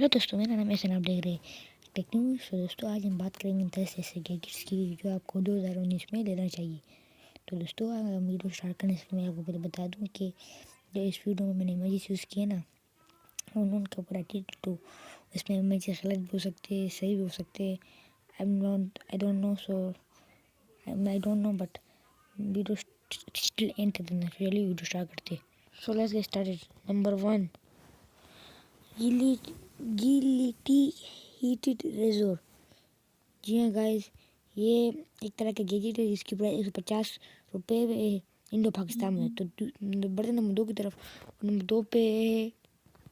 Hello दोस्तों, मेरा नाम है, आप देख रहे हैं टेक न्यूज़। तो दोस्तों आज हम बात करेंगे 10 ऐसे गैजेट्स की जो आपको 2019 में लेना चाहिए। तो दोस्तों वीडियो स्टार्ट करने से मैं आपको पहले बता दूं कि जो इस वीडियो में मैंने इमेजेस यूज़ किए ना, उनके ऊपर एडिट, तो इसमें इमेजेस गलत भी हो सकते हैं, सही भी हो सकते हैं। I don't know, so I don't know, but video still end कर देना। रियली वीडियो स्टार्ट करते। So let's get started. Number 1, Gillette heated razor. जी हाँ गाइस, ये एक तरह का गैजेट है जिसकी प्राइस 150 रुपये इंडो पाकिस्तान में। तो बढ़ते नंबर 2 की तरफ। नंबर 2 पे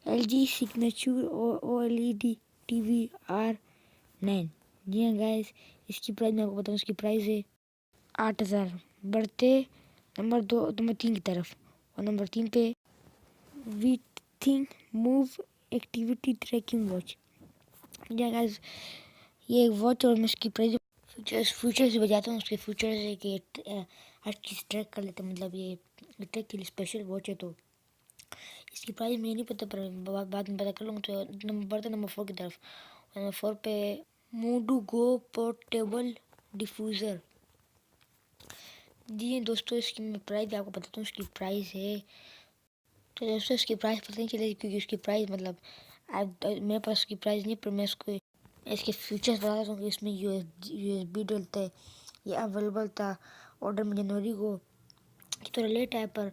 LG signature OLED TV R9। जी हाँ गाइस, इसकी प्राइस मैं आपको बताऊँ, इसकी प्राइस है 8,000। बढ़ते नंबर 3 की तरफ। और नंबर 3 पे वीथिंग मूव एक्टिविटी ट्रैकिंग वॉच। जी हाँ गाइस, ये एक वॉच और मैं इसकी प्राइस फ्यूचर से बजाता हूँ। उसके फ्यूचर है कि हर चीज़ ट्रैक कर लेते हैं, मतलब ये ट्रैक के लिए स्पेशल वॉच है। तो इसकी प्राइस मुझे नहीं पता, पर बाद में पता कर लूँगा। तो नंबर 4 की तरफ। नंबर 4 पे मोडू गो पोर्टेबल डिफ्यूज़र। जी दोस्तों, इसकी मैं प्राइस भी आपको बताता हूँ। इसकी प्राइस है, तो दोस्तों इसकी प्राइस पता नहीं चलेगी क्योंकि उसकी प्राइस मतलब मेरे पास उसकी प्राइस नहीं, पर मैं इसके फीचर्स बता रहा हूँ कि इसमें USB डलता है। ये अवेलेबल था ऑर्डर में जनवरी को, थोड़ा लेट आया पर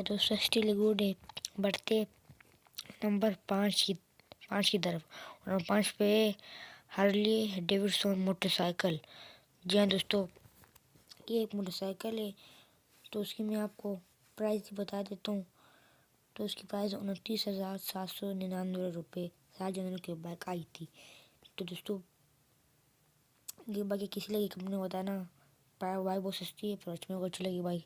दोस्तों स्टिल गुड है। बढ़ते नंबर 5 की तरफ। नंबर 5 पे हार्ले डेविडसन मोटरसाइकिल। जी हाँ दोस्तों, ये एक मोटरसाइकिल है। तो उसकी मैं आपको प्राइस बता देता हूँ। तो उसकी प्राइस 29,799 रुपये। 7 जनवरी की बाइक आई थी। तो दोस्तों ये बाकी किसी लगी कंपनी होता है ना, बाइक बहुत सस्ती है पर मेरे को अच्छी लगी बाइक।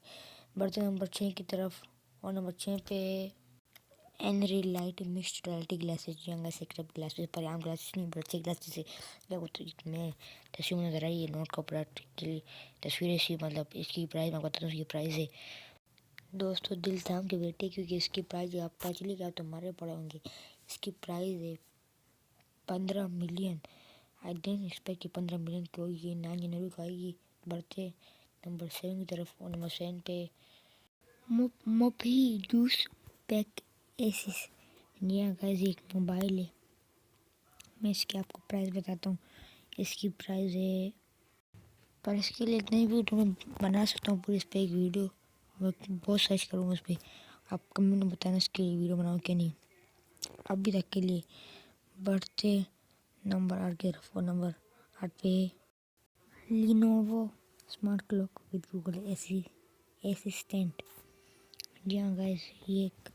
बढ़ते नंबर 6 की तरफ। और नंबर 6 पे Nreal light mixed reality glasses. जंगा से ग्लासेस पर आम ग्लासेस नहीं, पर अच्छे ग्लासेस से मैं तस्वीर नजर आई है। नोट कपड़ा की तस्वीरें सी, मतलब इसकी प्राइस मैं बताता हूँ। इसकी प्राइस है दोस्तों दिल थाम के बेटे, क्योंकि इसकी प्राइस आप पता चलेगा तो मारे पड़े होंगे। इसकी प्राइस है 15 मिलियन। आई डेंट एक्सपेक्ट कि 15 मिलियन की होगी। ये 9 जनवरी को आएगी। बढ़ते नंबर 7 की तरफ। और नंबर 7 पे मोपी जूस पैक एसिस। जी हाँ गाइस, एक मोबाइल है। मैं इसकी आपको प्राइस बताता हूँ। इसकी प्राइस है, पर इसके लिए इतनी वीडियो मैं बना सकता हूँ पूरी इस पर एक वीडियो। मैं बहुत सर्च करूँगा उस पर। आप कमेंट में बताना इसके लिए वीडियो बनाओ क्या नहीं। अभी तक के लिए बढ़ते नंबर 8 की तरफ। और नंबर 8 पे Lenovo smart clock with Google assistant. जी हाँ गाइस, ये एक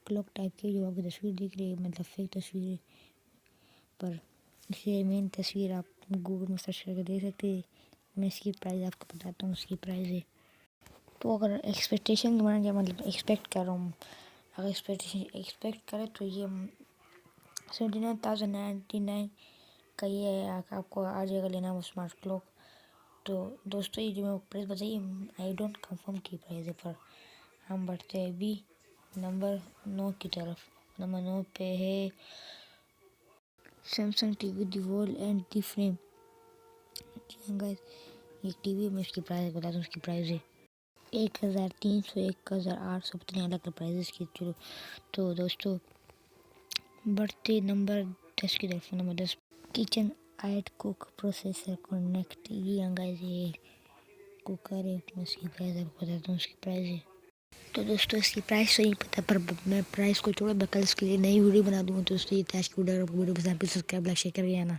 क्लॉक टाइप की जो आपकी तस्वीर दिख रही है, मतलब फेक तस्वीर है, पर इसे मेन तस्वीर आप गूगल में सर्च करके देख सकते हैं। मैं इसकी प्राइस आपको बताता हूँ। इसकी प्राइस है, तो अगर एक्सपेक्टेशन बना जाए, मतलब एक्सपेक्ट कर रहा हूँ, अगर एक्सपेक्ट करें तो ये 79,099 का ये है। आपको आ जाएगा लेना वो स्मार्ट क्लॉक। तो दोस्तों ये जो मैं प्राइस बताइए, आई डोंट कंफर्म की प्राइस है, पर हम बढ़ते हैं अभी नंबर 9 की तरफ। नंबर 9 पे है Samsung TV the wall and the frame. जी हाँ गाइस, ये टीवी में इसकी प्राइस बता दूँ। उसकी प्राइस है 1,300, 1,800, पता नहीं अलग प्राइस इसकी। चलो तो दोस्तों बढ़ते नंबर 10 की तरफ। नंबर 10 किचन आइट कुक प्रोसेसर कनेक्ट। ये हाँ गाइस, ये कुकर है। मैं इसकी प्राइस आपको बताता हूँ। उसकी प्राइस है, तो दोस्तों इसकी प्राइस तो नहीं पता, पर मैं प्राइस को छोड़ो, मैं कल इसके लिए नई वीडियो बना दूँगा। तो दोस्तों ये आज की वीडियो, आपको वीडियो पसंद है सब्सक्राइब लाइक शेयर करके आना।